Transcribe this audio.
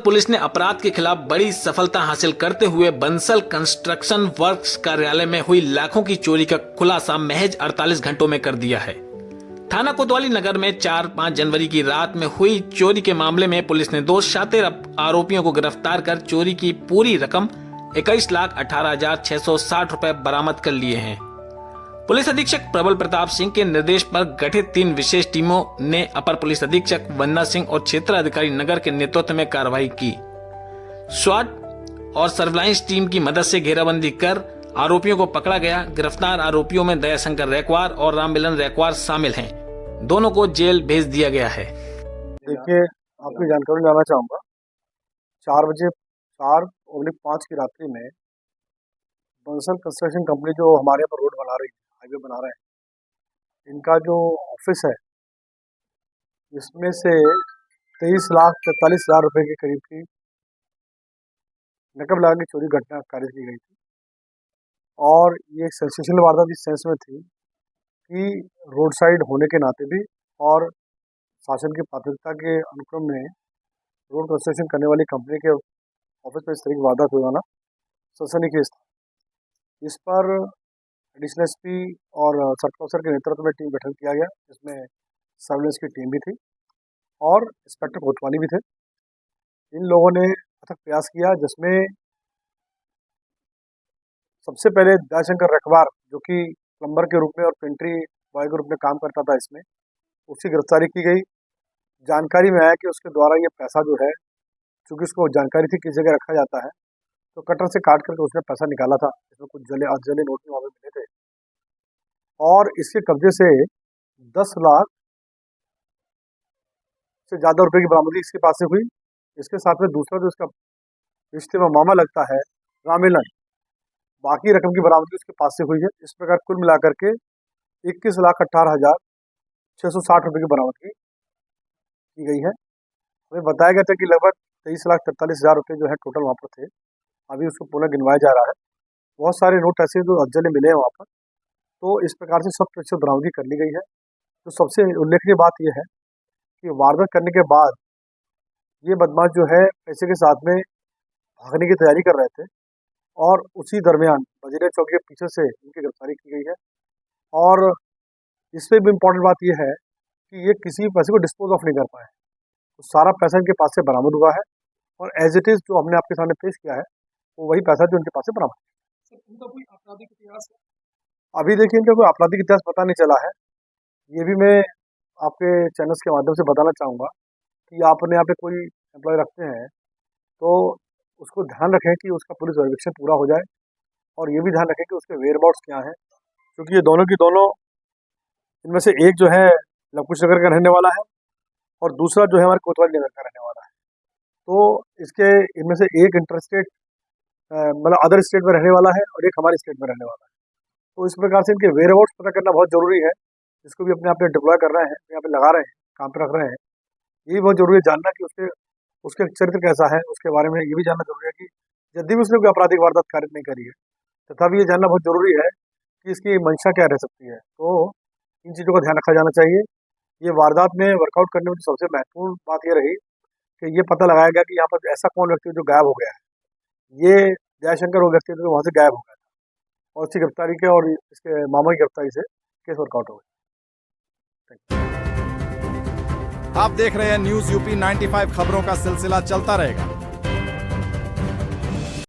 Police ने अपराध के खिलाफ बड़ी सफलता हासिल करते हुए बंसल कंस्ट्रक्शन वर्क्स कार्यालय में हुई लाखों की चोरी का खुलासा महज 48 घंटों में कर दिया है। थाना कोतवाली नगर में 4-5 जनवरी की रात में हुई चोरी के मामले में पुलिस ने 2 शातिर आरोपियों को गिरफ्तार कर चोरी की पूरी रकम 21,18,660 रुपए बरामद कर लिए हैं। पुलिस अधीक्षक प्रबल प्रताप सिंह के निर्देश पर गठित 3 विशेष टीमों ने अपर पुलिस अधीक्षक वंदना सिंह और क्षेत्र अधिकारी नगर के नेतृत्व में कार्रवाई की। स्वाट और सर्विलांस टीम की मदद से घेराबंदी कर आरोपियों को पकड़ा गया। गिरफ्तार आरोपियों में दयाशंकर रैकवार और राममिलन रैकवार शामिल हैं। दोनों को जेल भेज दिया गया है। देखिए, आपकी जानकारी लेना चाहूँगा। 4:05 की रात्रि में बंसल कंस्ट्रक्शन कंपनी जो हमारे यहाँ पर रोड बना रही है, हाईवे बना रहे हैं, इनका जो ऑफिस है इसमें से 23,43,000 रुपये के करीब की नकद लगा की चोरी घटना खारिज की गई थी। और ये एक सेंसेशनल वारदात इस सेंस में थी कि रोड साइड होने के नाते भी और शासन की प्राथमिकता के अनुक्रम में रोड कंस्ट्रक्शन करने वाली कंपनी के ऑफिस में इस तरह की वारदात हो जाना सनसनीखेज था। इस पर एडिशनल एसपी और सर्कल अफसर के नेतृत्व में टीम गठन किया गया, जिसमें सर्विलेंस की टीम भी थी और इंस्पेक्टर कोतवाली भी थे। इन लोगों ने अथक प्रयास किया, जिसमें सबसे पहले दयाशंकर रखवार, जो कि प्लम्बर के रूप में और पेंट्री बॉय के रूप में काम करता था, इसमें उसकी गिरफ्तारी की गई। जानकारी में आया कि उसके द्वारा ये पैसा जो है, चूँकि उसको जानकारी थी किस जगह रखा जाता है, तो कटर से काट करके उसने पैसा निकाला था। इसमें कुछ जले नोट भी वहाँ पे मिले थे और इसके कब्जे से 10 लाख से ज़्यादा रुपए की बरामदगी इसके पास से हुई। इसके साथ में दूसरा जो इसका रिश्ते में मामा लगता है, राममिलन, बाकी रकम की बरामदगी उसके पास से हुई है। इस प्रकार कुल मिलाकर के 21,18,660 रुपये की बरामदगी की गई है। हमें बताया गया था कि लगभग 23,43,000 रुपये जो है टोटल वहाँ पर थे। अभी उसको पुनः गिनवाया जा रहा है। बहुत सारे नोट ऐसे जो अज्जले मिले हैं वहाँ पर, तो इस प्रकार से 100% बरामदगी कर ली गई है। तो सबसे उल्लेखनीय बात यह है कि वारदात करने के बाद ये बदमाश जो है पैसे के साथ में भागने की तैयारी कर रहे थे और उसी दरमियान वजीरे चौक के पीछे से इनकी गिरफ्तारी की गई है। और इससे भी इम्पोर्टेंट बात यह है कि ये किसी पैसे को डिस्पोज ऑफ नहीं कर पाए, तो सारा पैसा इनके पास से बरामद हुआ है और एज इट इज़ जो हमने आपके सामने पेश किया है वो वही पैसा जो उनके पास से बरामद है। इनका कोई आपराधिक इतिहास है? अभी देखिए, इनका कोई आपराधिक इतिहास पता नहीं चला है। ये भी मैं आपके चैनल्स के माध्यम से बताना चाहूँगा कि आप अपने यहाँ पे कोई एम्प्लॉय रखते हैं तो उसको ध्यान रखें कि उसका पुलिस वेरिफिकेशन पूरा हो जाए और ये भी ध्यान रखें कि उसके वेयरअबाउट्स क्या हैं, क्योंकि ये दोनों की दोनों, इनमें से एक जो है लवकुश नगर का रहने वाला है और दूसरा जो है हमारे कोतवाली नगर का रहने वाला है। तो इसके इनमें से एक इंटरस्टेट मतलब अदर स्टेट में रहने वाला है और एक हमारे स्टेट में रहने वाला है। तो इस प्रकार से इनके वेयरअबाउट्स पता करना बहुत ज़रूरी है। जिसको भी अपने आप पे डिप्लॉय कर रहे हैं, यहाँ पे लगा रहे हैं, काम पे रख रहे हैं, ये भी बहुत ज़रूरी है जानना कि उसके चरित्र कैसा है। उसके बारे में ये भी जानना जरूरी है कि यदि भी उसने कोई आपराधिक वारदात कारित नहीं करी है, तथापि ये जानना बहुत ज़रूरी है कि इसकी मंशा क्या रह सकती है। तो इन चीज़ों का ध्यान रखा जाना चाहिए। ये वारदात में वर्कआउट करने में सबसे महत्वपूर्ण बात ये रही कि ये पता लगाया गया कि यहाँ पर ऐसा कौन व्यक्ति जो गायब हो गया है। ये दयाशंकर वो व्यक्ति जो वहाँ से गायब हो गया था और इसकी गिरफ्तारी के और इसके मामा की गिरफ्तारी से केस वर्कआउट हो गया। आप देख रहे हैं न्यूज यूपी 95 खबरों का सिलसिला चलता रहेगा।